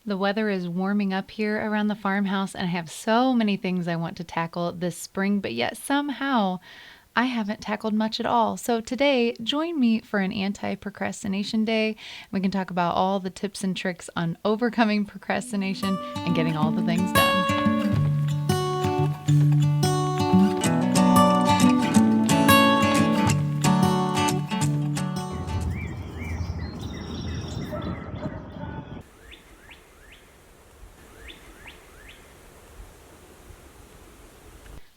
The weather is warming up here around the farmhouse, and I have so many things I want to tackle this spring, but yet somehow I haven't tackled much at all. So today, join me for an anti-procrastination day. We can talk about all the tips and tricks on overcoming procrastination and getting all the things done.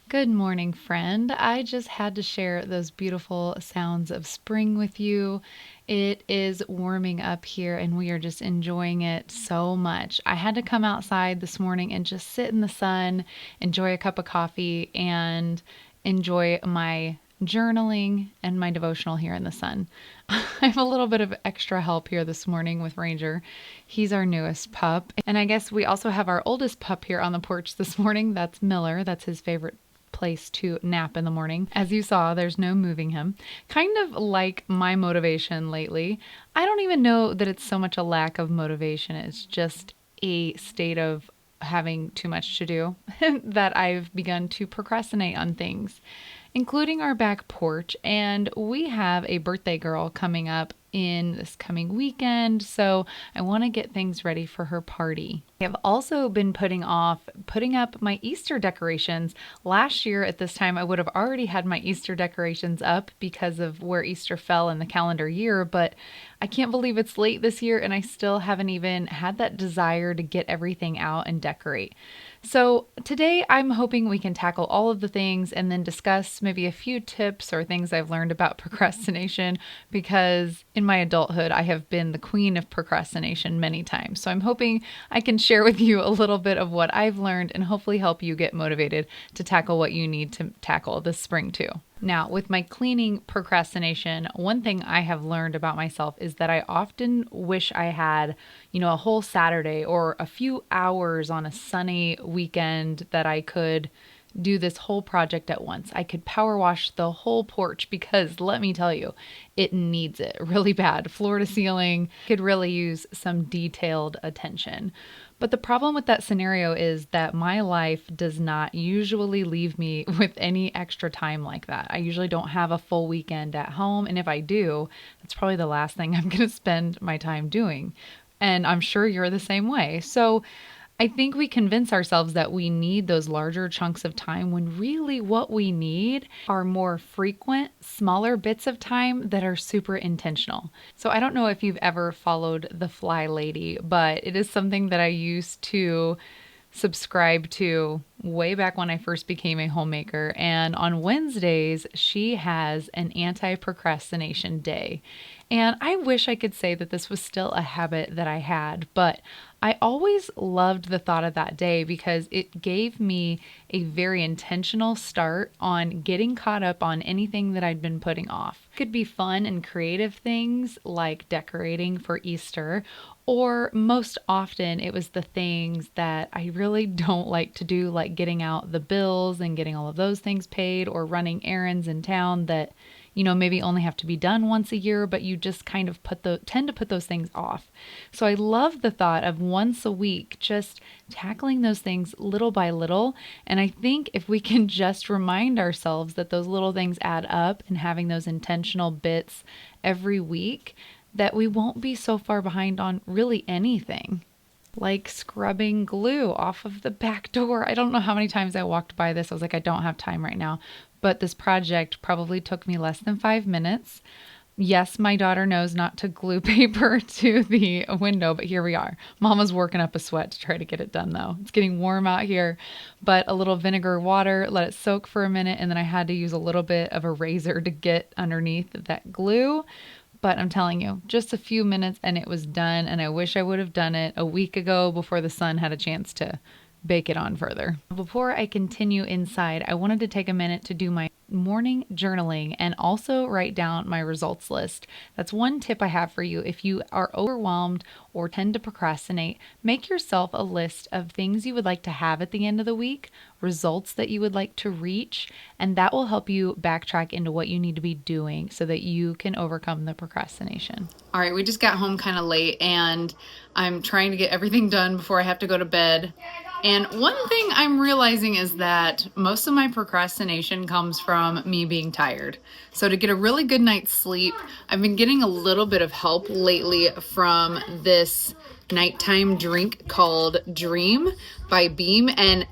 Good morning, friend. I just had to share those beautiful sounds of spring with you. It is warming up here and we are just enjoying it so much. I had to come outside this morning and just sit in the sun, enjoy a cup of coffee, and enjoy my journaling and my devotional here in the sun. I have a little bit of extra help here this morning with Ranger. He's our newest pup. And I guess we also have our oldest pup here on the porch this morning. That's Miller. That's his favorite place to nap in the morning. As you saw, there's no moving him. Kind of like my motivation lately. I don't even know that it's so much a lack of motivation. It's just a state of having too much to do that I've begun to procrastinate on things, including our back porch. And we have a birthday girl coming up in this coming weekend, so I want to get things ready for her party. I have also been putting up my Easter decorations. Last year at this time, I would have already had my Easter decorations up because of where Easter fell in the calendar year, but I can't believe it's late this year and I still haven't even had that desire to get everything out and decorate. So today I'm hoping we can tackle all of the things and then discuss maybe a few tips or things I've learned about procrastination, because in my adulthood I have been the queen of procrastination many times. So I'm hoping I can share with you a little bit of what I've learned and hopefully help you get motivated to tackle what you need to tackle this spring too. Now, with my cleaning procrastination, one thing I have learned about myself is that I often wish I had, a whole Saturday or a few hours on a sunny weekend that I could do this whole project at once. I could power wash the whole porch because let me tell you, it needs it really bad. Floor to ceiling could really use some detailed attention. But the problem with that scenario is that my life does not usually leave me with any extra time like that. I usually don't have a full weekend at home. And if I do, that's probably the last thing I'm going to spend my time doing. And I'm sure you're the same way. So I think we convince ourselves that we need those larger chunks of time when really what we need are more frequent, smaller bits of time that are super intentional. So I don't know if you've ever followed the Fly Lady, but it is something that I used to subscribe to way back when I first became a homemaker. And on Wednesdays, she has an anti-procrastination day. And I wish I could say that this was still a habit that I had, but I always loved the thought of that day because it gave me a very intentional start on getting caught up on anything that I'd been putting off. It could be fun and creative things like decorating for Easter, or most often it was the things that I really don't like to do, like getting out the bills and getting all of those things paid, or running errands in town that maybe only have to be done once a year, but you just kind of tend to put those things off. So I love the thought of once a week, just tackling those things little by little. And I think if we can just remind ourselves that those little things add up and having those intentional bits every week, that we won't be so far behind on really anything. Like scrubbing glue off of the back door. I don't know how many times I walked by this. I was like, I don't have time right now. But this project probably took me less than 5 minutes. Yes, my daughter knows not to glue paper to the window, but here we are. Mama's working up a sweat to try to get it done though. It's getting warm out here, but a little vinegar water, let it soak for a minute, and then I had to use a little bit of a razor to get underneath that glue. But I'm telling you, just a few minutes and it was done, and I wish I would have done it a week ago before the sun had a chance to bake it on further. Before I continue inside, I wanted to take a minute to do my morning journaling and also write down my results list. That's one tip I have for you. If you are overwhelmed or tend to procrastinate, make yourself a list of things you would like to have at the end of the week, results that you would like to reach, and that will help you backtrack into what you need to be doing so that you can overcome the procrastination. All right, we just got home kind of late and I'm trying to get everything done before I have to go to bed. And one thing I'm realizing is that most of my procrastination comes from me being tired. So to get a really good night's sleep, I've been getting a little bit of help lately from this nighttime drink called Dream by Beam. And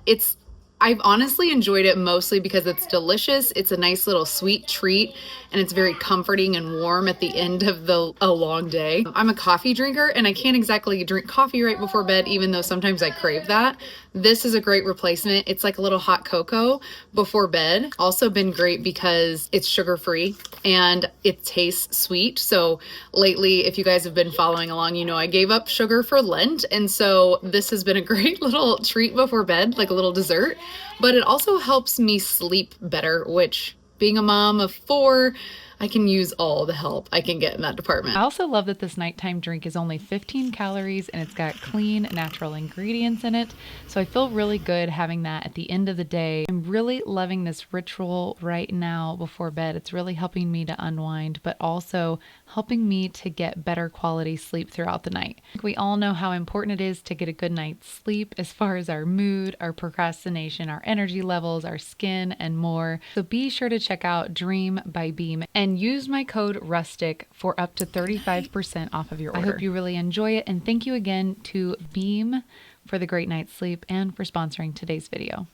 I've honestly enjoyed it mostly because it's delicious. It's a nice little sweet treat and it's very comforting and warm at the end of a long day. I'm a coffee drinker and I can't exactly drink coffee right before bed, even though sometimes I crave that. This is a great replacement. It's like a little hot cocoa before bed. Also been great because it's sugar-free and it tastes sweet. So lately, if you guys have been following along, you know I gave up sugar for Lent. And so this has been a great little treat before bed, like a little dessert. But it also helps me sleep better, which being a mom of 4, I can use all the help I can get in that department. I also love that this nighttime drink is only 15 calories and it's got clean, natural ingredients in it. So I feel really good having that at the end of the day. I'm really loving this ritual right now before bed. It's really helping me to unwind, but also helping me to get better quality sleep throughout the night. We all know how important it is to get a good night's sleep as far as our mood, our procrastination, our energy levels, our skin, and more. So be sure to check out Dream by Beam and use my code RUSTIC for up to 35% off of your order. I hope you really enjoy it, and thank you again to Beam for the great night's sleep and for sponsoring today's video.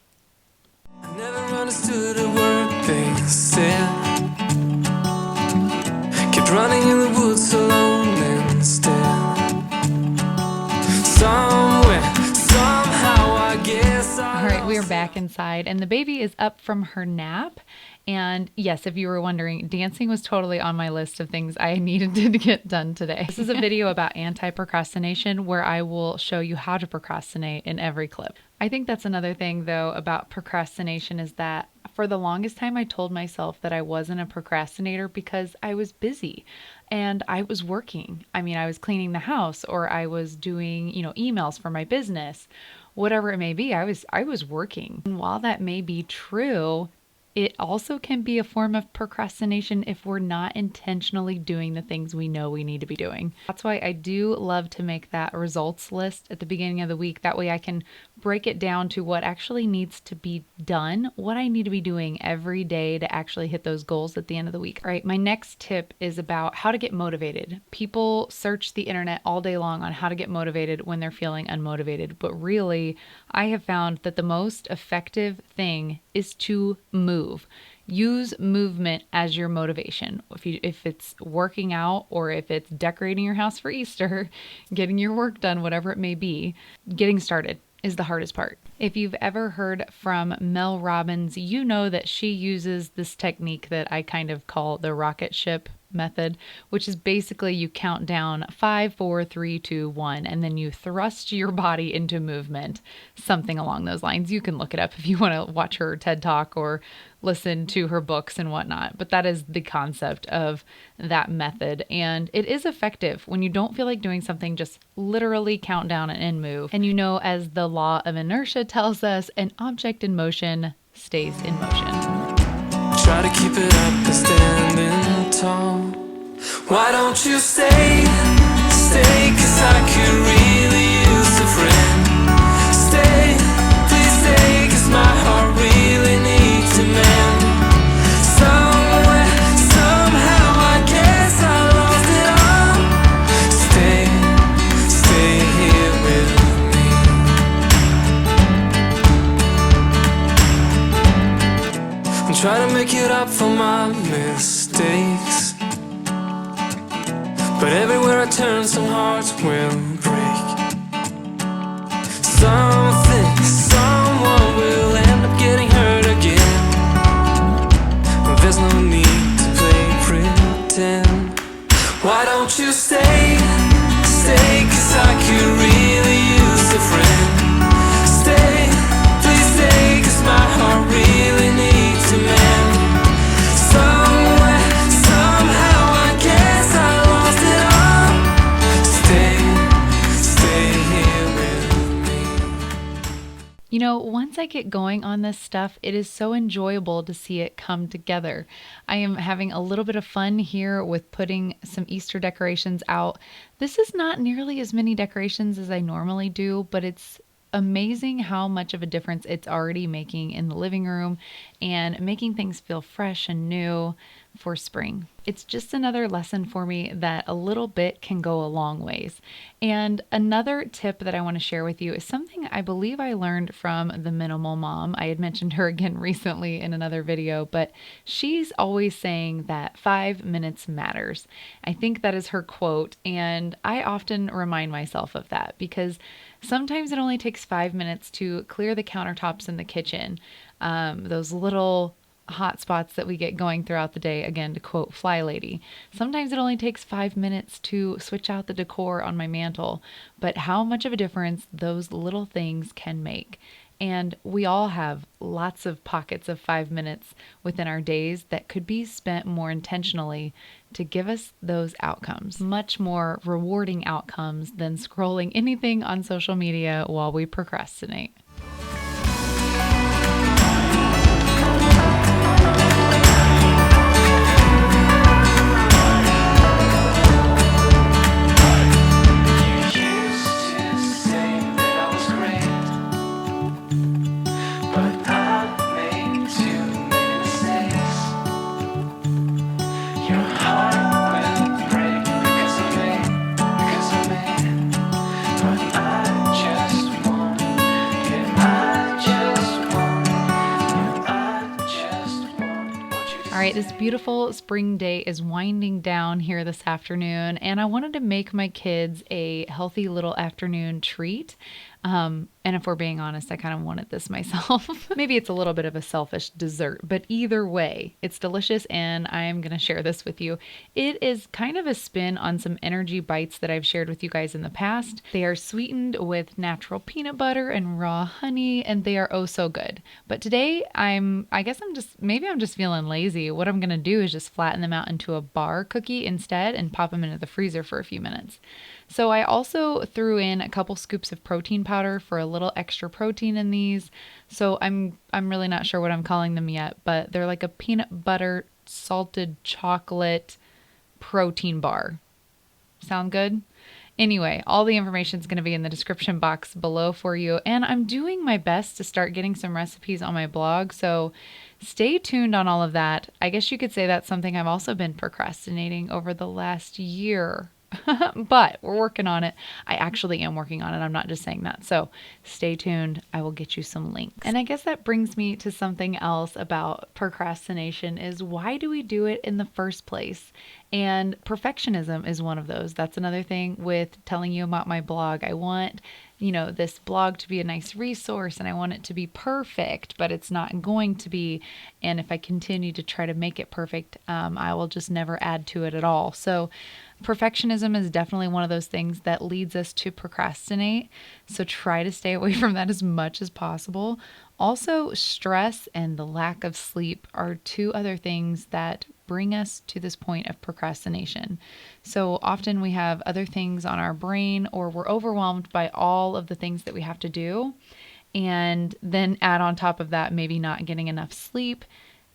I never understood a word they said. Kept running in the woods alone instead. Somewhere, somehow, I guess All right, we are back inside and the baby is up from her nap. And yes, if you were wondering, dancing was totally on my list of things I needed to get done today. This is a video about anti-procrastination where I will show you how to procrastinate in every clip. I think that's another thing though about procrastination is that for the longest time I told myself that I wasn't a procrastinator because I was busy and I was working. I mean, I was cleaning the house or I was doing, emails for my business, whatever it may be. I was working. And while that may be true, it also can be a form of procrastination if we're not intentionally doing the things we know we need to be doing. That's why I do love to make that results list at the beginning of the week. That way I can break it down to what actually needs to be done, what I need to be doing every day to actually hit those goals at the end of the week. All right, my next tip is about how to get motivated. People search the internet all day long on how to get motivated when they're feeling unmotivated, but really, I have found that the most effective thing is to move. Use movement as your motivation. If it's working out or if it's decorating your house for Easter, getting your work done, whatever it may be, getting started is the hardest part. If you've ever heard from Mel Robbins, you know that she uses this technique that I kind of call the rocket ship method, which is basically you count down 5, 4, 3, 2, 1, and then you thrust your body into movement, something along those lines. You can look it up if you want to watch her TED Talk or listen to her books and whatnot. But that is the concept of that method. And it is effective. When you don't feel like doing something, just literally count down and move. And as the law of inertia tells us, an object in motion stays in motion. try to keep it up and standing tall. Why don't you stay, 'cause I could really use a friend. Stay, please stay, 'cause my heart really needs a man. Somewhere, somehow, I guess I lost it all. Stay here with me. I'm trying to make it up for my mistakes, but everywhere I turn, some hearts will break. Someone will end up getting hurt again. There's no need to play pretend. Why don't you stay, 'cause I could really use a friend. Stay, please stay, 'cause my heart really needs a man. Once I get going on this stuff, it is so enjoyable to see it come together. I am having a little bit of fun here with putting some Easter decorations out. This is not nearly as many decorations as I normally do, but it's amazing how much of a difference it's already making in the living room and making things feel fresh and new for spring. It's just another lesson for me that a little bit can go a long ways. And another tip that I want to share with you is something I believe I learned from the Minimal Mom. I had mentioned her again recently in another video, but she's always saying that 5 minutes matters. I think that is her quote, and I often remind myself of that because sometimes it only takes 5 minutes to clear the countertops in the kitchen. Those little hot spots that we get going throughout the day, again, to quote Fly Lady. Sometimes it only takes 5 minutes to switch out the decor on my mantle, but how much of a difference those little things can make. And we all have lots of pockets of 5 minutes within our days that could be spent more intentionally to give us those outcomes, much more rewarding outcomes than scrolling anything on social media while we procrastinate. All right, this beautiful spring day is winding down here this afternoon, and I wanted to make my kids a healthy little afternoon treat. And if we're being honest, I kind of wanted this myself. Maybe it's a little bit of a selfish dessert, but either way, it's delicious and I'm going to share this with you. It is kind of a spin on some energy bites that I've shared with you guys in the past. They are sweetened with natural peanut butter and raw honey, and they are oh so good. But today I'm just feeling lazy. What I'm going to do is just flatten them out into a bar cookie instead and pop them into the freezer for a few minutes. So I also threw in a couple scoops of protein powder for a little extra protein in these. So I'm really not sure what I'm calling them yet, but they're like a peanut butter salted chocolate protein bar. Sound good? Anyway, all the information is going to be in the description box below for you. And I'm doing my best to start getting some recipes on my blog. So stay tuned on all of that. I guess you could say that's something I've also been procrastinating over the last year. But we're working on it. I actually am working on it. I'm not just saying that. So stay tuned. I will get you some links. And I guess that brings me to something else about procrastination is why do we do it in the first place? And perfectionism is one of those. That's another thing with telling you about my blog. I want this blog to be a nice resource and I want it to be perfect, but it's not going to be. And if I continue to try to make it perfect, I will just never add to it at all. So perfectionism is definitely one of those things that leads us to procrastinate. So try to stay away from that as much as possible. Also, stress and the lack of sleep are two other things that bring us to this point of procrastination. So often we have other things on our brain or we're overwhelmed by all of the things that we have to do. And then add on top of that, maybe not getting enough sleep.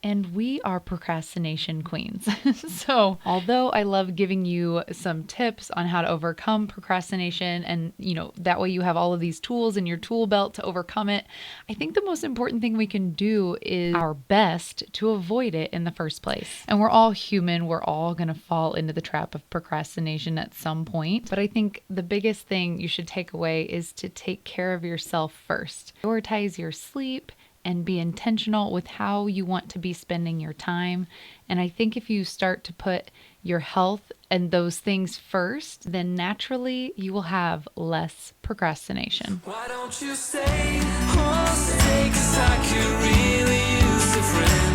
And we are procrastination queens. So although I love giving you some tips on how to overcome procrastination and, that way you have all of these tools in your tool belt to overcome it, I think the most important thing we can do is our best to avoid it in the first place. And we're all human. We're all going to fall into the trap of procrastination at some point. But I think the biggest thing you should take away is to take care of yourself first. Prioritize your sleep and be intentional with how you want to be spending your time. And I think if you start to put your health and those things first, then naturally you will have less procrastination. Why don't you stay, 'cause I could really use a friend.